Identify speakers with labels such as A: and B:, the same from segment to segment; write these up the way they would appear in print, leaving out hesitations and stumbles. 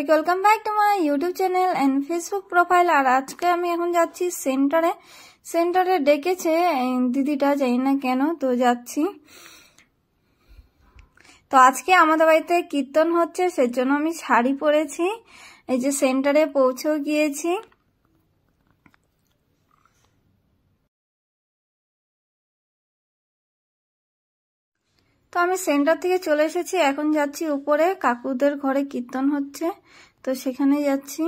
A: সবাইকে welcome back to my YouTube channel and Facebook profile. আর আজকে আমি এখন যাচ্ছি সেন্টারে ডেকেছে দিদিটা, জানি না কেন, তো যাচ্ছি। তো আজকে আমাদের বাড়িতে কীর্তন হচ্ছে, সেজন্য আমি শাড়ি পরেছি। এই যে সেন্টারে পৌঁছেও গিয়েছি। তো আমি সেন্টার থেকে চলে এসেছি, এখন যাচ্ছি উপরে। কাকুদের ঘরে কীর্তন হচ্ছে, তো সেখানে যাচ্ছি।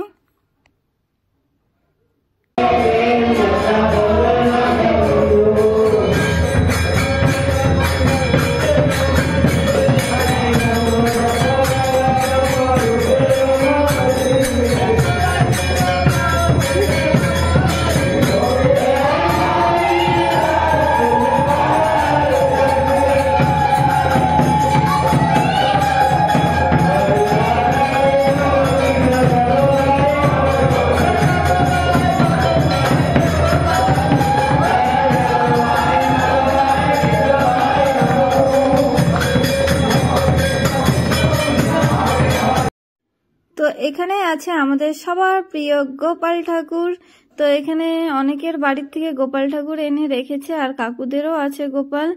A: তো এখানে আছে আমাদের সবার প্রিয় গোপাল ঠাকুর। তো এখানে অনেকের বাড়ির থেকে গোপাল ঠাকুর এনে রেখেছে, আর কাকুদেরও আছে গোপাল।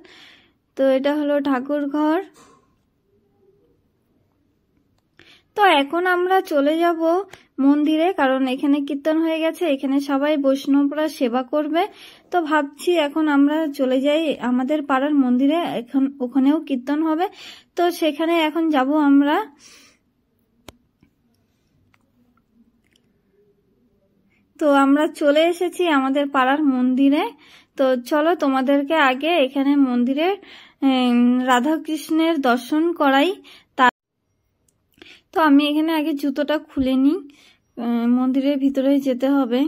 A: তো এটা হলো ঠাকুর ঘর। তো এখন আমরা চলে যাব মন্দিরে, কারণ এখানে কীর্তন হয়ে গেছে, এখানে সবাই বৈষ্ণবরা সেবা করবে। তো ভাবছি এখন আমরা চলে যাই আমাদের পাড়ার মন্দিরে, এখন ওখানেও কীর্তন হবে, তো সেখানে এখন যাব আমরা। তো আমরা চলে এসেছি আমাদের পাড়ার মন্দিরে। তো চলো তোমাদেরকে আগে এখানে মন্দিরে রাধা কৃষ্ণের দর্শন করাই। তো আমি এখানে আগে জুতোটা খুলে নিই, মন্দিরের ভিতরে যেতে হবে।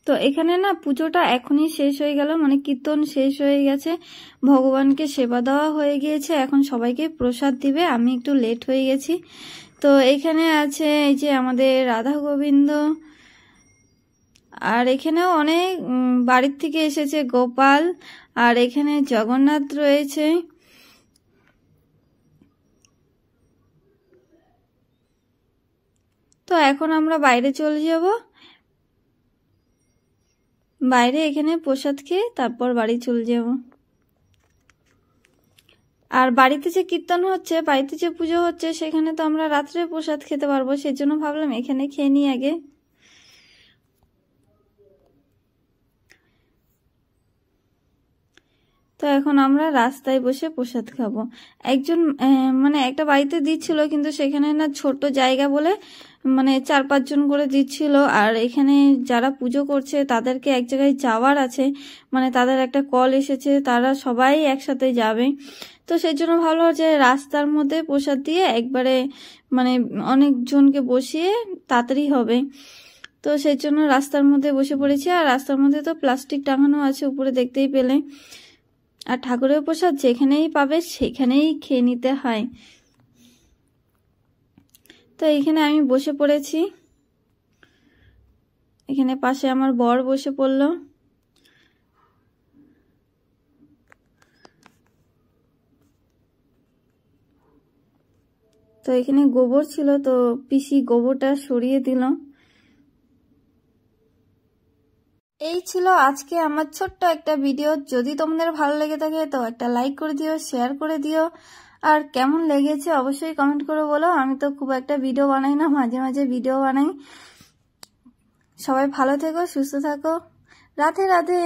A: তো এখানে না পুজোটা এখনই শেষ হয়ে গেল, মানে কীর্তন শেষ হয়ে গেছে, ভগবানকে সেবা দেওয়া হয়ে গিয়েছে, এখন সবাইকে প্রসাদ দিবে। আমি একটু লেট হয়ে গেছি। তো এখানে আছে এই যে আমাদের রাধা গোবিন্দ, আর এখানেও অনেক বাড়ির থেকে এসেছে গোপাল, আর এখানে জগন্নাথ রয়েছে। তো এখন আমরা বাইরে চলে যাব, বাইরে এখানে প্রসাদ খেয়ে তারপর বাড়ি চলে যাব। আর বাড়িতে যে কীর্তন হচ্ছে, বাড়িতে যে পুজো হচ্ছে, সেখানে তো আমরা রাত্রে প্রসাদ খেতে পারবো, সেজন্য ভাবলাম এখানে খেয়ে নিই আগে। তো এখন আমরা রাস্তায় বসে প্রসাদ খাবো। একজন মানে একটা বাড়িতে দিচ্ছিল, কিন্তু সেখানে না ছোট জায়গা বলে মানে 4-5 জন করে দিচ্ছিল। আর এখানে যারা পুজো করছে তাদেরকে এক জায়গায় যাওয়ার আছে, মানে তাদের একটা কল এসেছে, তারা সবাই একসাথে যাবে। তো সেই জন্য ভাবলো যে রাস্তার মধ্যে প্রসাদ দিয়ে একবারে মানে অনেকজনকে বসিয়ে তাড়াতাড়ি হবে। তো সেই জন্য রাস্তার মধ্যে বসে পড়েছি। আর রাস্তার মধ্যে তো প্লাস্টিক টাঙানো আছে উপরে, দেখতেই পেলে। আর ঠাকুরের প্রসাদ যেখানেই পাবে সেখানেই খেয়ে নিতে হয়। তো এখানে আমি বসে পড়েছি, এখানে পাশে আমার বর বসে পড়লো। তো এখানে গোবর ছিল, তো পিসি গোবরটা সরিয়ে দিল। এই ছিল আজকে আমার ছোট্ট একটা ভিডিও। যদি তোমাদের ভালো লেগে থাকে তো একটা লাইক করে দিও, শেয়ার করে দিও। আর কেমন লেগেছে অবশ্যই কমেন্ট করে বলো। আমি তো খুব একটা ভিডিও বানাই না, মাঝে মাঝে ভিডিও বানাই। সবাই ভালো থেকো, সুস্থ থাকো। রাধে রাধে।